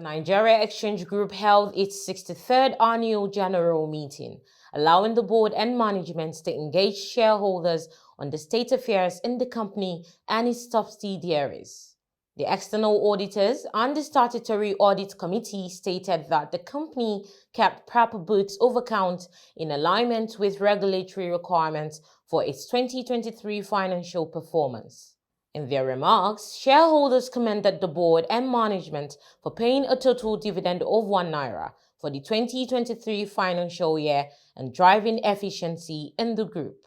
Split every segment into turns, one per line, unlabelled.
Nigeria Exchange Group held its 63rd annual general meeting, allowing the board and management to engage shareholders on the state affairs in the company and its subsidiaries. The external auditors and the statutory audit committee stated that the company kept proper books of account in alignment with regulatory requirements for its 2023 financial performance. In their remarks, shareholders commended the board and management for paying a total dividend of ₦1 for the 2023 financial year and driving efficiency in the group.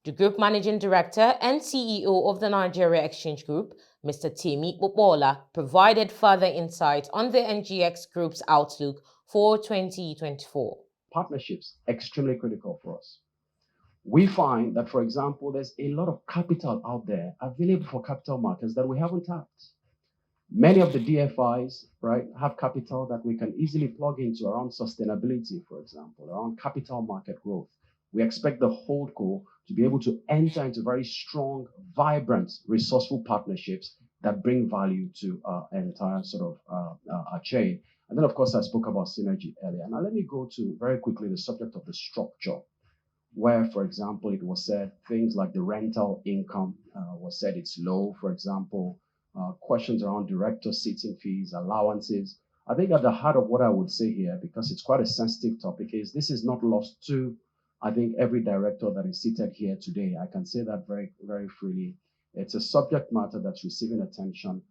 The Group Managing Director and CEO of the Nigeria Exchange Group, Mr. Temi Popoola, provided further insight on the NGX Group's outlook for 2024.
Partnerships, extremely critical for us. We find that, for example, there's a lot of capital out there available for capital markets that we haven't tapped. Many of the DFIs, right, have capital that we can easily plug into around sustainability, for example, around capital market growth. We expect the holdco to be able to enter into very strong, vibrant, resourceful partnerships that bring value to our entire sort of our chain. And then, of course, I spoke about synergy earlier. Now, let me go to very quickly the subject of the structure, where, for example, it was said things like the rental income was said it's low, for example, questions around director sitting fees, allowances. I think at the heart of what I would say here, because it's quite a sensitive topic, is this is not lost to, I think, every director that is seated here today. I can say that very, very freely. It's a subject matter that's receiving attention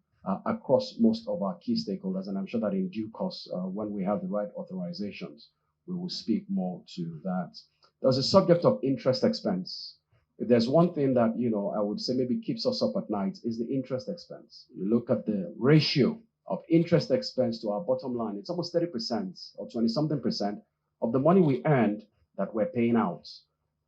across most of our key stakeholders, and I'm sure that in due course, when we have the right authorizations, we will speak more to that. There's a subject of interest expense. If there's one thing that, I would say maybe keeps us up at night is the interest expense. You look at the ratio of interest expense to our bottom line, it's almost 30% or 20-something percent of the money we earned that we're paying out.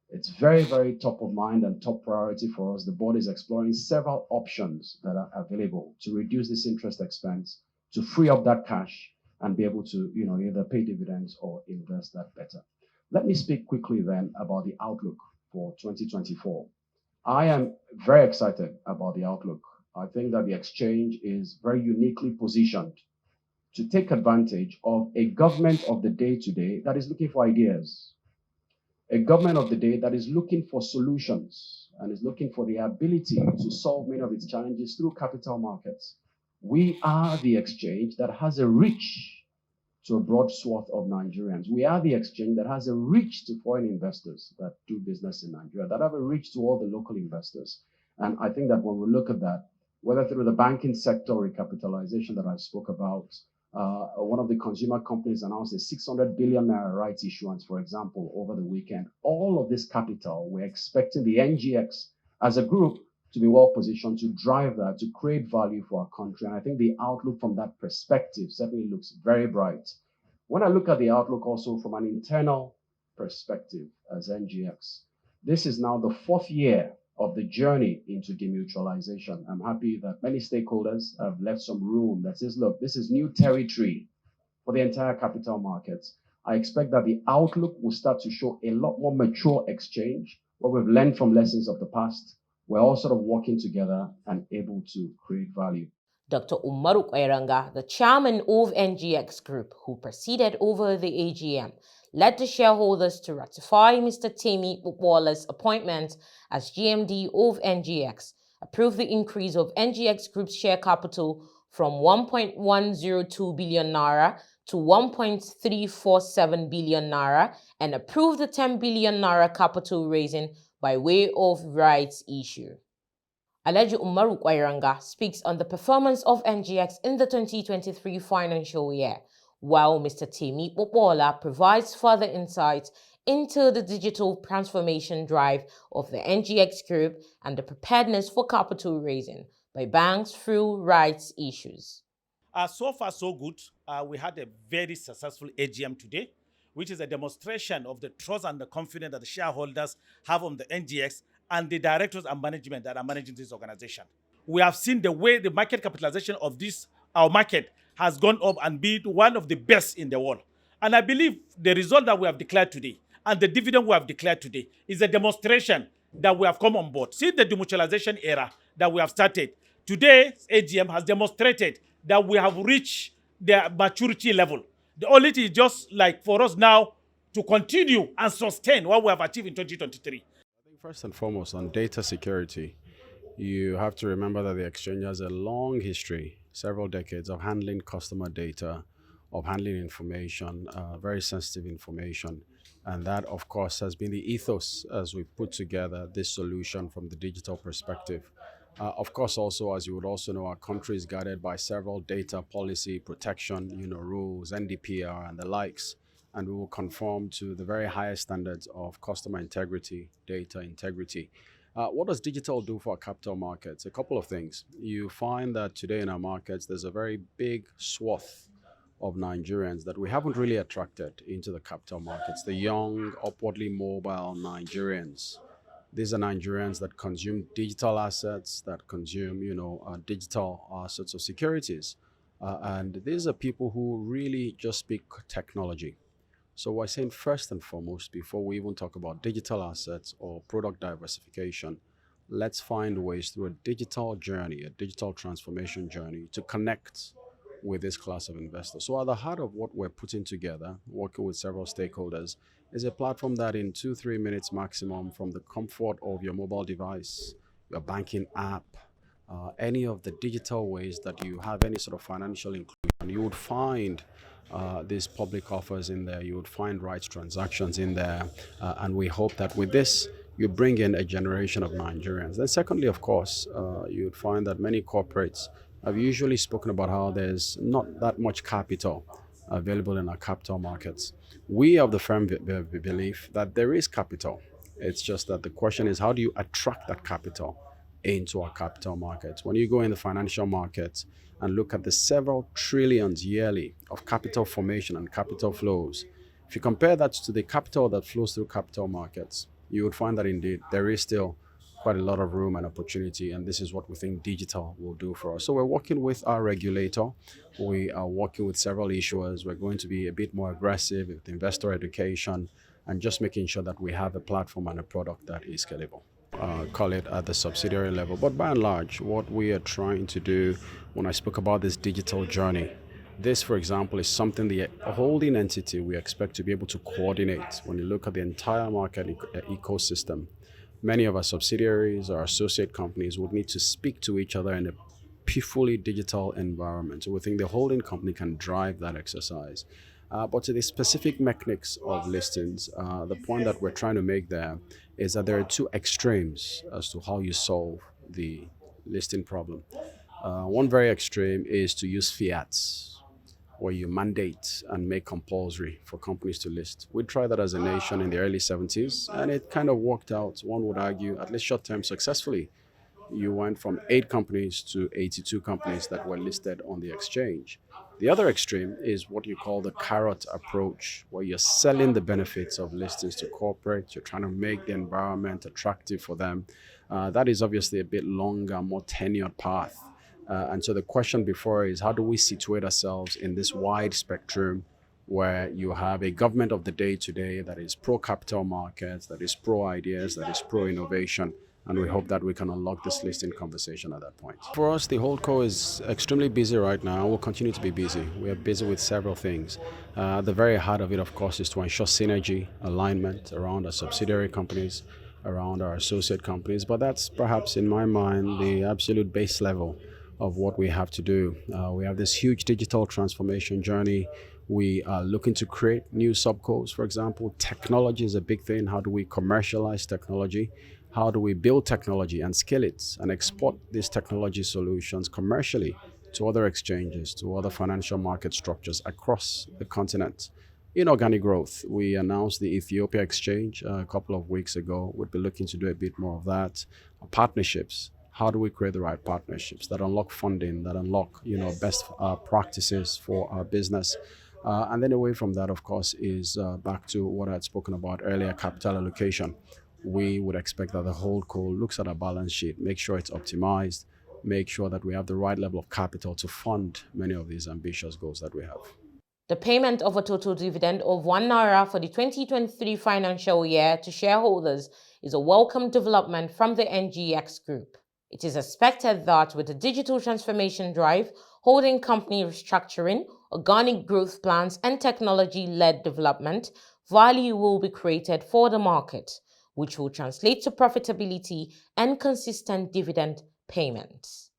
It's very, very top of mind and top priority for us. The board is exploring several options that are available to reduce this interest expense, to free up that cash and be able to, either pay dividends or invest that better. Let me speak quickly then about the outlook for 2024. I am very excited about the outlook. I think that the exchange is very uniquely positioned to take advantage of a government of the day today that is looking for ideas, a government of the day that is looking for solutions and is looking for the ability to solve many of its challenges through capital markets. We are the exchange that has a reach to a broad swath of Nigerians. We are the exchange that has a reach to foreign investors that do business in Nigeria, that have a reach to all the local investors. And I think that when we look at that, whether through the banking sector recapitalization that I spoke about, one of the consumer companies announced a 600 billion naira rights issuance, for example, over the weekend. All of this capital, we're expecting the NGX as a group to be well positioned to drive that, to create value for our country. And I think the outlook from that perspective certainly looks very bright. When I look at the outlook also from an internal perspective as NGX, this is now the 4th year of the journey into demutualization. I'm happy that many stakeholders have left some room that says, look, this is new territory for the entire capital markets. I expect that the outlook will start to show a lot more mature exchange, where we've learned from lessons of the past. We're all sort of working together and able to create value.
Dr. Umaru Kwairanga, the chairman of NGX Group, who presided over the AGM, led the shareholders to ratify Mr. Temi Popoola's appointment as GMD of NGX, approve the increase of NGX Group's share capital from 1.102 billion naira to 1.347 billion naira, and approve the 10 billion naira capital raising by way of rights issue. Alhaji Umaru Kwairanga speaks on the performance of NGX in the 2023 financial year, while Mr. Temi Popoola provides further insight into the digital transformation drive of the NGX Group and the preparedness for capital raising by banks through rights issues.
So far, so good. We had a very successful AGM today, which is a demonstration of the trust and the confidence that the shareholders have on the NGX and the directors and management that are managing this organization. We have seen the way the market capitalization of our market has gone up and been one of the best in the world. And I believe the result that we have declared today and the dividend we have declared today is a demonstration that we have come on board. Since the demutualization era that we have started, today's AGM has demonstrated that we have reached their maturity level. The only thing is just like for us now to continue and sustain what we have achieved in 2023.
I think first and foremost on data security, you have to remember that the exchange has a long history, several decades of handling customer data, of handling information, very sensitive information. And that, of course, has been the ethos as we put together this solution from the digital perspective. Of course, also, as you would also know, our country is guided by several data policy protection, rules, NDPR and the likes, and we will conform to the very highest standards of customer integrity, data integrity. What does digital do for our capital markets? A couple of things. You find that today in our markets, there's a very big swath of Nigerians that we haven't really attracted into the capital markets, the young, upwardly mobile Nigerians. These are Nigerians that consume digital assets, that consume, digital sorts of securities. And these are people who really just speak technology. So we're saying first and foremost, before we even talk about digital assets or product diversification, let's find ways through a digital journey, a digital transformation journey to connect with this class of investors. So at the heart of what we're putting together, working with several stakeholders, is a platform that in 2-3 minutes maximum from the comfort of your mobile device, your banking app, any of the digital ways that you have any sort of financial inclusion, you would find these public offers in there, you would find rights transactions in there, and we hope that with this, you bring in a generation of Nigerians. Then secondly, of course, you would find that many corporates have usually spoken about how there's not that much capital available in our capital markets. We have the firm belief that there is capital. It's just that the question is, how do you attract that capital into our capital markets? When you go in the financial markets and look at the several trillions yearly of capital formation and capital flows, if you compare that to the capital that flows through capital markets, you would find that indeed there is still quite a lot of room and opportunity, and this is what we think digital will do for us. So we're working with our regulator. We are working with several issuers. We're going to be a bit more aggressive with investor education and just making sure that we have a platform and a product that is scalable. Call it at the subsidiary level. But by and large, what we are trying to do when I spoke about this digital journey, this, for example, is something the holding entity we expect to be able to coordinate when you look at the entire market ecosystem. Many of our subsidiaries or associate companies would need to speak to each other in a fully digital environment. So we think the holding company can drive that exercise. But to the specific mechanics of listings, the point that we're trying to make there is that there are two extremes as to how you solve the listing problem. One very extreme is to use fiats, where you mandate and make compulsory for companies to list. We tried that as a nation in the early 70s, and it kind of worked out, one would argue, at least short-term successfully. You went from 8 companies to 82 companies that were listed on the exchange. The other extreme is what you call the carrot approach, where you're selling the benefits of listings to corporates, you're trying to make the environment attractive for them. That is obviously a bit longer, more tenured path. And so the question before is, how do we situate ourselves in this wide spectrum where you have a government of the day today that is pro-capital markets, that is pro-ideas, that is pro-innovation, and we hope that we can unlock this listing conversation at that point. For us, the holdco is extremely busy right now. We'll continue to be busy. We are busy with several things. The very heart of it, of course, is to ensure synergy, alignment around our subsidiary companies, around our associate companies, but that's perhaps, in my mind, the absolute base level of what we have to do. We have this huge digital transformation journey. We are looking to create new subcos, for example. Technology is a big thing. How do we commercialize technology? How do we build technology and scale it and export these technology solutions commercially to other exchanges, to other financial market structures across the continent? Inorganic growth. We announced the Ethiopia exchange a couple of weeks ago. We'll be looking to do a bit more of that. Partnerships. How do we create the right partnerships that unlock funding, that unlock best practices for our business? And then away from that, of course, is back to what I had spoken about earlier, capital allocation. We would expect that the holdco looks at our balance sheet, make sure it's optimized, make sure that we have the right level of capital to fund many of these ambitious goals that we have.
The payment of a total dividend of ₦1 for the 2023 financial year to shareholders is a welcome development from the NGX group. It is expected that with the digital transformation drive holding company restructuring, organic growth plans, and technology-led development, value will be created for the market, which will translate to profitability and consistent dividend payments.